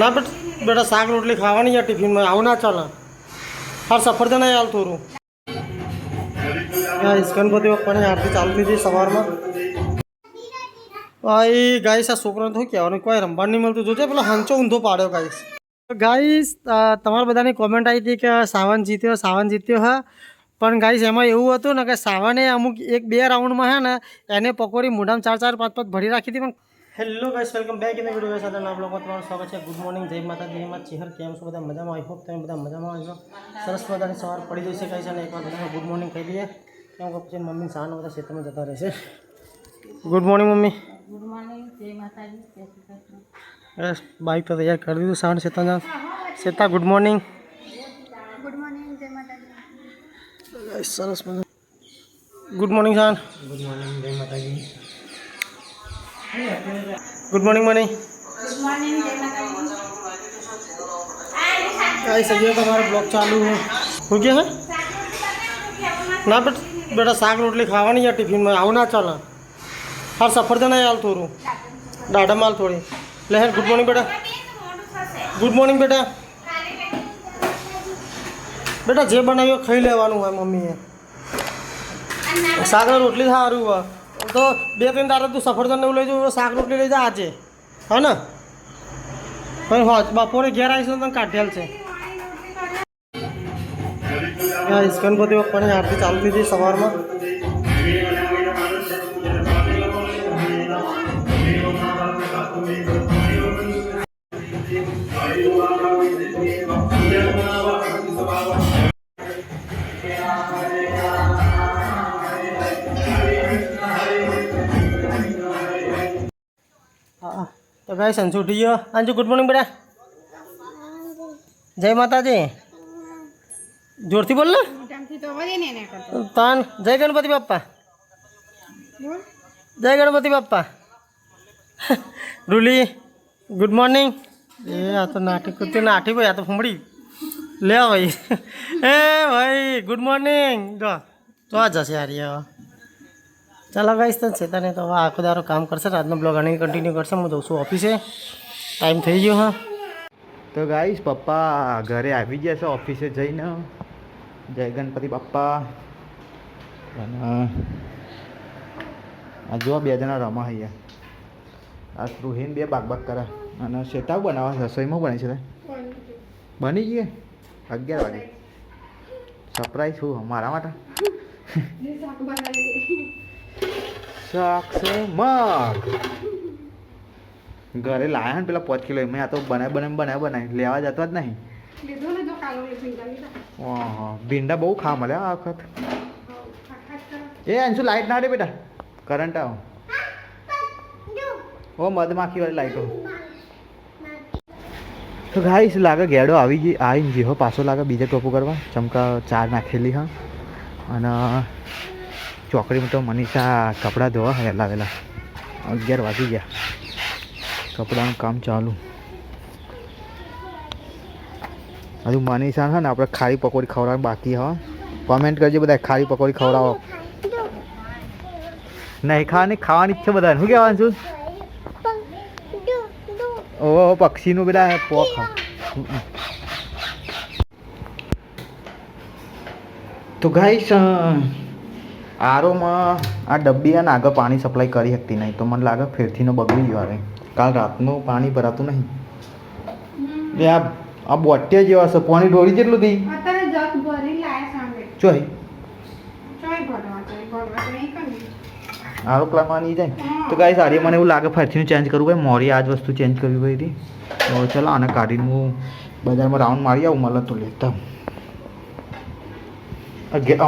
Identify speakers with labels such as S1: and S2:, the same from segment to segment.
S1: ના બેટા શાક રોટલી ખાવાની યાર ટિફિનમાં આવું ના ચાલે હાર સફરજન હાલ થોડું ગણપતિ બાપ્પાની આરતી ચાલતી હતી સવારમાં ભાઈ ગાઈસ આ છોકરાને તો કહેવાનું કોઈ રમવા નહીં મળતું જોજે પેલો હંચો ઊંધો પાડ્યો ગાઈસ તમારા બધાની કોમેન્ટ આવી હતી કે સાવન જીત્યો હા પણ ગાઈસ એમાં એવું હતું ને કે સાવને અમુક 1-2 રાઉન્ડમાં હે ને એને પકોડી મોઢામાં 4-4 5-5 ભરી રાખી હતી પણ hello guys welcome back in the video સાથે આપ લોકો તમારું સ્વાગત છે ગુડ મોર્નિંગ જય માતાજી જય માતા ચહેર કેમ છો બધા મજામાં આઈ હોપ તમે બધા મજામાં આવશો સરસ મજાની સવાર પડી જશે ગાઈસ અને એકવાર બધા ગુડ મોર્નિંગ કહી દઈએ કેમ કે પછી મમ્મી સાનો બધા ખેતરમાં જતા રહેશે good morning mummy
S2: good morning જય માતાજી જય શ્રી કૃષ્ણ
S1: બસ બાઈક તો તૈયાર કરી દીધું સાણ સેતા ગુડ મોર્નિંગ
S2: જય માતાજી
S1: સરસ મજા ગુડ મોર્નિંગ સાણ
S3: ગુડ મોર્નિંગ જય માતાજી
S1: good morning money
S2: good morning જય માતાજી
S1: गाइस अभी हमारा ब्लॉग चालू है हो गया है ना बेटा शाक रोटली खावा यार टिफिन में आવું ના ચાલે હાર સફરજન હાલ થોડું દાડા માલ થોડી લે હેર ગુડ મોર્નિંગ બેટા ગુડ મોર્નિંગ બેટા બેટા જે બનાવ્યો ખાઈ લેવાનું હોય મમ્મીએ શાક રોટલી સારું હોય તો 2-3 દાડા તું સફરજન એવું લઈ જાઉં શાક રોટલી લઈ જા આજે હા ને પણ હા બપોરે ઘેર આવીશું તો કાઢેલ છે ગણપતિ બાપ્પાની આરતી ચાલતી હતી સવારમાં હા તો ગાઈસ અંશુ ઉઠી ગયો અંશુ ગુડ મોર્નિંગ બેટા જય માતાજી જોરથી બોલ ને તાન જય ગણપતિ બાપ્પા જય ગણપતિ બાપ્પા રૂલી ગુડ મોર્નિંગ એ આ તો નાઠી કુત્તી નાઠી ભાઈ આ તો ફૂમડી લે ભાઈ એ ભાઈ ગુડ મોર્નિંગ જો તો આ જશે યાર હવે ચાલો ગાઈસ તો છે તને તો આખો દારો કામ કરશે આજનો બ્લોગ આની કન્ટિન્યુ કરશે હું જઉં છું ઓફિસે ટાઈમ થઈ ગયો હા
S3: તો ગાઈસ પપ્પા ઘરે આવી ગયા છે ઓફિસે જઈને જય ગણપતિ બાપ્પા અને આ જો 2 જણા રમા અહીંયા આ રૂહીન 2 બાગ કરે અને શેતાવ બનાવવા રસોઈમાં બને છે બની ગઈ 11 વાગે સરપ્રાઈઝ છું મારા માટે શાક છે મગ ઘરે લાયા ને પેલા 5 કિલો મેં આ તો બનાવી લેવા જતો જ નહીં ભીંડા બહુ ખા મળે આ વખત એ અંશુ લાઈટ ના દે બેટા કરંટ આવો ઓ મધમાખી વાળી લાઈટો તો ગાઈસ લાગે ગેડો આવીને ગયો પાછો લાગે બીજે ટોપું કરવા ચમકા 4 નાખેલી હા અને ચોકડીમાં તો મનીષા કપડાં ધોવા વહેલા 11 વાગી ગયા કપડાનું કામ ચાલુ હજુ મનીષા છે ને આપણે ખારી પકોડી ખવડાવવાની બાકી હા કોમેન્ટ કરજો બધા ખારી પકોડી ખવડાવો નહીં ખાવાની ઈચ્છા બધા શું કહેવાનું છું ઓહો પક્ષીનું બધા પોખ તો ગાઈસ આરોમાં આ ડબ્બી અને આગળ પાણી સપ્લાય કરી શકતી નહીં તો મને લાગે ફેરથીનો બગડી ગયો અરે કાલ રાતનું પાણી ભરાતું નહીં બે આ બોટિયા જેવા છે પાણી ઢોળી જેટલું થઈ ચોઈ આરો પ્લાનમાં જાય તો ગાઈસ આજે મને એવું લાગે ફરીથી ચેન્જ કરવું હોય મોરી આ જ વસ્તુ ચેન્જ કરવી હોય હતી તો ચલો આને કાઢીને હું બજારમાં રાઉન્ડ મારી આવું મળે તો લેતા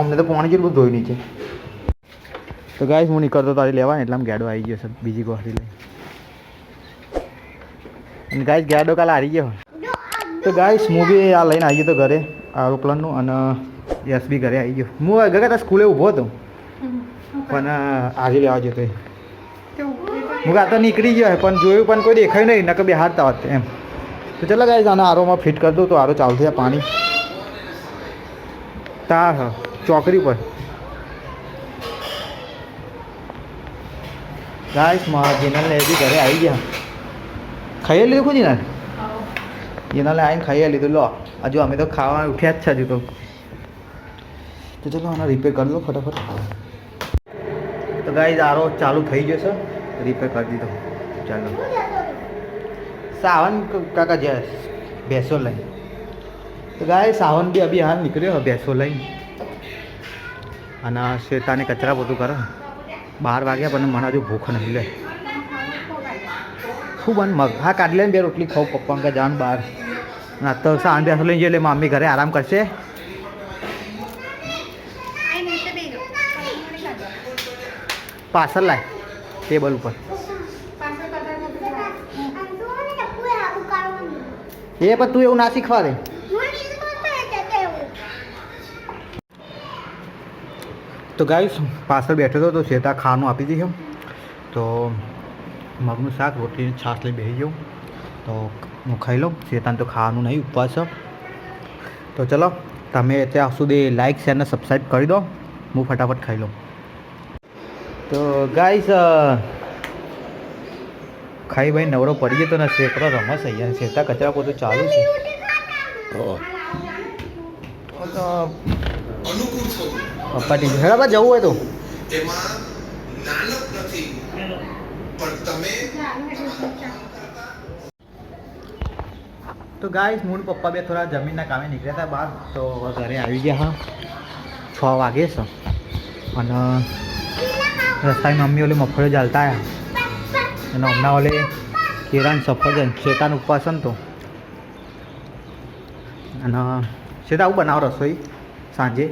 S3: અમને તો પાણી જેટલું ધોઈ નીચે તો ગાઈસ હું નીકળતો તારે લેવા ને એટલામાં ગેડો આવી ગયો છે બીજી ગોળી લઈ અને ગાઈસ ગેડો કાલે હારી ગયો તો ગાઈસ હું બી આ લઈને આવી ગયો તો ઘરે એરોપ્લેનનું અને યસ બી ઘરે આવી ગયો હું ગયા સ્કૂલે ઊભો હતો પણ આજે લેવા જતો હું આ તો નીકળી ગયો પણ જોયું પણ કોઈ દેખાયું નહીં નકર બે હારતા હોત એમ તો ચાલો ગાઈસ આને આરોમાં ફિટ કરી દઉં તો આરો ચાલુ થયા પાણી તાર ચોકડી પર ગાઈસ મારા જીનલ ને બી ઘરે આવી ગયા ખાઈ લીધું ખુદ જીનલ એના આવીને ખાઈ લીધું લો હજુ અમે તો ખાવા ઉઠ્યા જ છે હજુ તો ચલો આના રિપેર કરી દો ફટાફટ તો ગાઈઝ આરો ચાલુ થઈ જશે રિપેર કરી દીધો ચાલો સાવન કાકા જાય ભેંસો લઈને તો ગાય સાવન બી અભી હાલ નીકળ્યો ભેંસો લઈને અને શ્વેતાને કચરા બધું કરે 12 વાગ્યા પણ મને હજુ ભૂખ નહીં લે શું બન મગ હા કાઢી લઈને 2 રોટલી ખાઉં પપ્પા કે જાન બહાર ના તો સાવન ભેંસો લઈને જઈએ એટલે મમ્મી ઘરે આરામ કરશે પાર્સલ લાય ટેબલ ઉપર એ પણ તું એવું ના શીખવા દે તો ગાઈસ પાછળ બેઠો હતો તો શ્વેતા ખાવાનું આપી દીધું તો મગનું શાક રોટલીની છાશ લઈ બેસી ગયું તો હું ખાઈ લઉં શ્વેતાને તો ખાવાનું નહીં ઉપવાસ તો ચલો તમે ત્યાં સુધી લાઈક શેર અને સબસ્ક્રાઈબ કરી દો હું ફટાફટ ખાઈ લઉં તો ગાઈસ ખાઈ ભાઈ નવરો પડી ગયો તો ને શેકરો રમસ અહીંયા શ્વેતા કચરા પોતું ચાલુ છે પપ્પા ટીવી હેડા જવું હોય તો તો ગાઈસ મૂળ પપ્પા બે થોડા જમીનના કામે નીકળ્યા હતા બહાર તો ઘરે આવી ગયા હા 6 વાગે છે અને રસ્તાની મમ્મી ઓલી મફળો ચાલતા આવ્યા અને હમણાં ઓલે કેરાન સફરજન શ્વેતાનો ઉપવાસ તો અને શ્વેતા આવું બનાવો રસોઈ સાંજે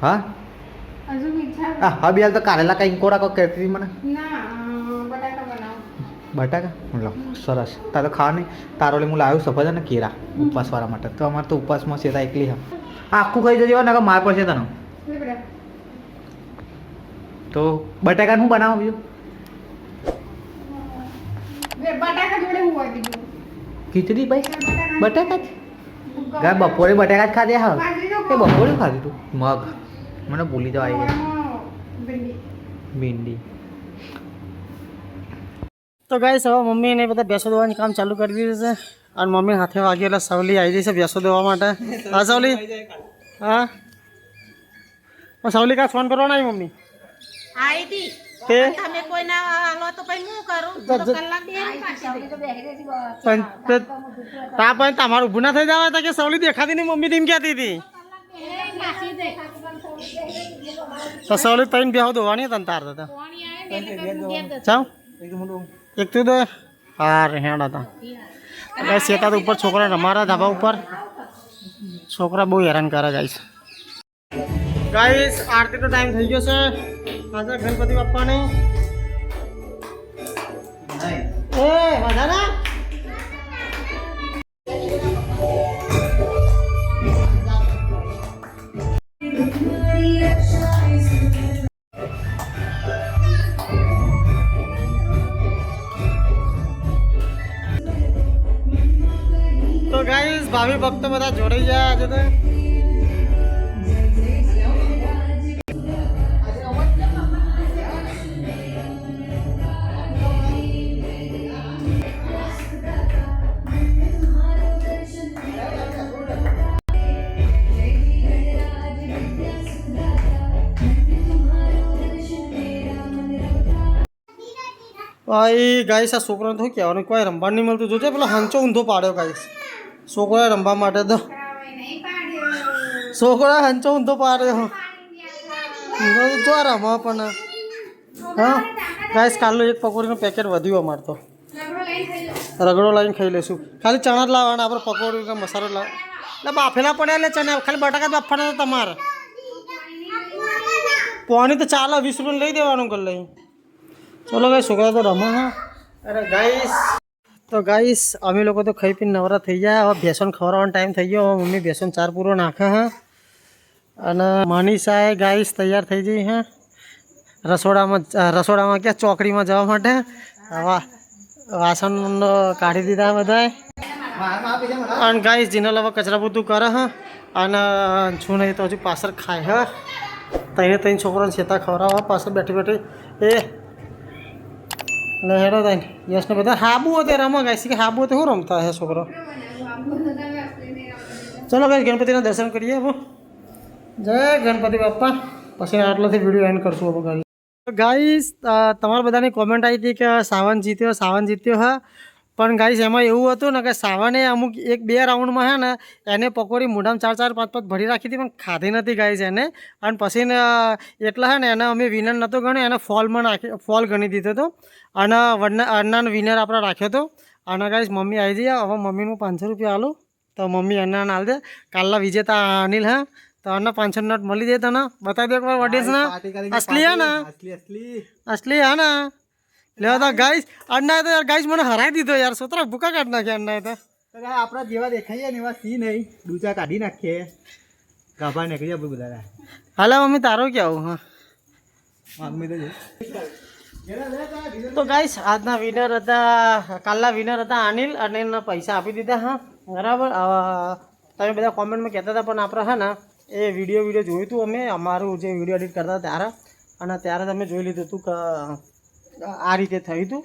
S3: હા હા બી હાલ તો કારેલા કઈ ઇંકોડા કોઈ કહેતી મને બટાકા લો સરસ તારે ખાવા નહીં તારો હું લાવ્યું સફરજન ને કેરા ઉપવાસવાળા માટે તો અમારે તો ઉપવાસમાં શ્વેતા એકલી હા આખું ખાઈ જજો ને માર પડશે તને તો બટાકા શું બનાવો બીજું ખીચડી ભાઈ બટાકા જ ગાય બપોરે બટાકા જ ખાધે હા એ બપોરે ખાધું તું મગ મને ભૂલી જવા આવી ભીંડી
S1: તો ગાઈસ હવે મમ્મીને બધા ભેંસો દોવાનું કામ ચાલુ કરી દીધું છે અને મમ્મી હાથે વાગી એટલે સવલી આવી જઈ છે ભેંસો દોવા માટે હા સવલી હા સવલી કાંઈ ફોન કરવાનો આવી મમ્મી તે તા પણ તમારું ઊભું ના થઈ જવા હતા કે સવલી દેખાતી નહીં મમ્મી તેમ કહેતી હતી તો સવલી તઈને બેહો દોવાની હતા ને તાર હતા ચાલ એક તું દો હાર હેડ હતા શેતા તો ઉપર છોકરા રમારા ધાબા ઉપર છોકરા બહુ હેરાન કરે ગાઈસ ગાઈસ આરતીનો ટાઈમ થઈ ગયો છે આજે ગણપતિ બાપ્પાને એ વધારા તો ગાઈસ ભાવિ ભક્તો બધા જોડાઈ ગયા આજે તો ભાઈ ગાઈસ આ છોકરાને તો કહેવાનું કોઈ રમવા નહીં મળતું જોજે પેલો હંચો ઊંધો પાડ્યો ગાઈસ છોકરા રમવા માટે તો છોકરા હંચો ઊંધો પાડ્યો જો રમવા પણ હા ગાઈસ કાલનું એક પકોડીનું પેકેટ વધ્યું અમારે તો રગડો લાવીને ખાઈ લઈશું ખાલી ચણા જ લાવવાના આપણે પકોડી કે મસાલો લાવ એટલે બાફેલા પડ્યા એટલે ચણા ખાલી બટાકા જ બાફવાના તો તમારે પોણી તો ચાલો 20 રૂપિયા લઈ દેવાનું કરી લઈ ચલો ગાઈસ છોકરા તો રમો હા અરે ગાઈસ તો ગાઈસ અમે લોકો તો ખાઈ પીને નવરા થઈ ગયા હવે ભેંસોને ખવડાવવાનો ટાઈમ થઈ ગયો હવે મમ્મી ભેંસોને ચાર પૂરો નાખે હા અને મનીષાએ ગાઈસ તૈયાર થઈ જઈ હા રસોડામાં ક્યાં ચોકડીમાં જવા માટે હવે વાસણ કાઢી દીધા બધાએ અને ગાઈસ જીનલ હવે કચરા બધું કરે હા અને છું નહીં તો હજુ પાછળ ખાય હા તઈને છોકરાને શેતા ખવડાવવા પાછળ બેઠી બેઠી એ લે હેડો તાઈ યશને બધા હાબુ હતો રમવા ગાઈસ કે હાબુ તો શું રમતા હે છોકરો ચલો ગાઈસ ગણપતિના દર્શન કરીએ હવે. જય ગણપતિ બાપ્પા. પછી આટલાથી વિડીયો એન્ડ કરશું હવે ગાઈસ. ગાઈસ તમારા બધાની કોમેન્ટ આવી હતી કે સાવન જીત્યો હા. પણ ગાઈસ એમાં એવું હતું ને કે સાવને અમુક 1-2 રાઉન્ડમાં હે ને એને પકોડી મોઢામાં 4-4 5-5 ભરી રાખી હતી પણ ખાધી નથી ગાઈસ એને. અને પછી ને એટલા હે ને એને અમે વિનર નહોતો ગણ્યો, એને ફોલ ગણી દીધો હતો અને અન્નાનો વિનર આપણે રાખ્યો હતો. અને ગાઈસ મમ્મી આવી જઈએ હવે. મમ્મીનું 500 રૂપિયા આલું તો મમ્મી અન્નાને આલ દે. કાલના વિજેતા અનિલ હા તો અન્ના 500 નોટ મળી જાય તને. બતાવી દે એકવાર ઓડિયન્સને. અસલી હે ને? અસલી હા ને? લેવા તો ગાઈસ અન્નાએ તો યાર ગાઈસ મને હરાવી દીધો યાર. સોતરા ભૂકા કાઢી નાખ્યા અન્નાએ તો.
S3: આપણા જેવા દેખાઈએ ને એવા સી નહીં, ડૂચા કાઢી નાખીએ, ગાભા નીકળી જાય બધા.
S1: હાલા મમ્મી તારો ક્યાં આવું? હા
S3: મમ્મી
S1: તો ગાઈસ આજના વિનર હતા, કાલના વિનર હતા અનિલ. અને એને પૈસા આપી દીધા હા બરાબર. તમે બધા કોમેન્ટમાં કહેતા હતા પણ આપણે હા ને એ વિડીયો જોયું હતું અમે અમારું જે વિડીયો એડિટ કરતા ત્યારે. અને ત્યારે તમે જોઈ લીધું હતું કે આ રીતે થયું હતું.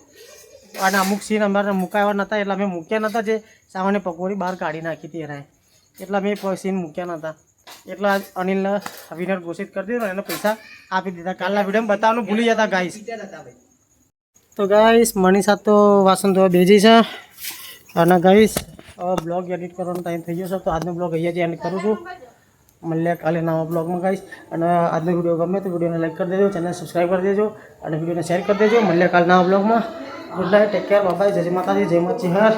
S1: અને અમુક સીન અમારે મુકાવા નહોતા એટલે અમે મૂક્યા નહોતા. જે સામાન્ય પકોડી બહાર કાઢી નાખી હતી એરાય એટલે અમે સીન મૂક્યા નહોતા. એટલે અનિલને વિનર ઘોષિત કરી દીધો અને એને પૈસા આપી દીધા. કાલના વિડીયોમાં બતાવવાનું ભૂલી જતા ગાઈસ. તો ગાઈસ મનીષા તો વાસણ ધોવા બેજી છે. અને ગાઈસ બ્લોગ એડિટ કરવાનો ટાઈમ થઈ ગયો છે તો આજનો બ્લોગ અહીંયા જ એન્ડ કરું છું. મળીએ કાલે નવા બ્લોગમાં ગાઈસ. અને આજનો વિડીયો ગમે તો વિડીયોને લાઈક કરી દેજો, ચેનલ સબસ્ક્રાઈબ કરી દેજો અને વિડીયોને શેર કરી દેજો. મળીએ કાલે નવા બ્લોગમાં. Good night, take care, bye, જય માતાજી, જય માતાજી હર.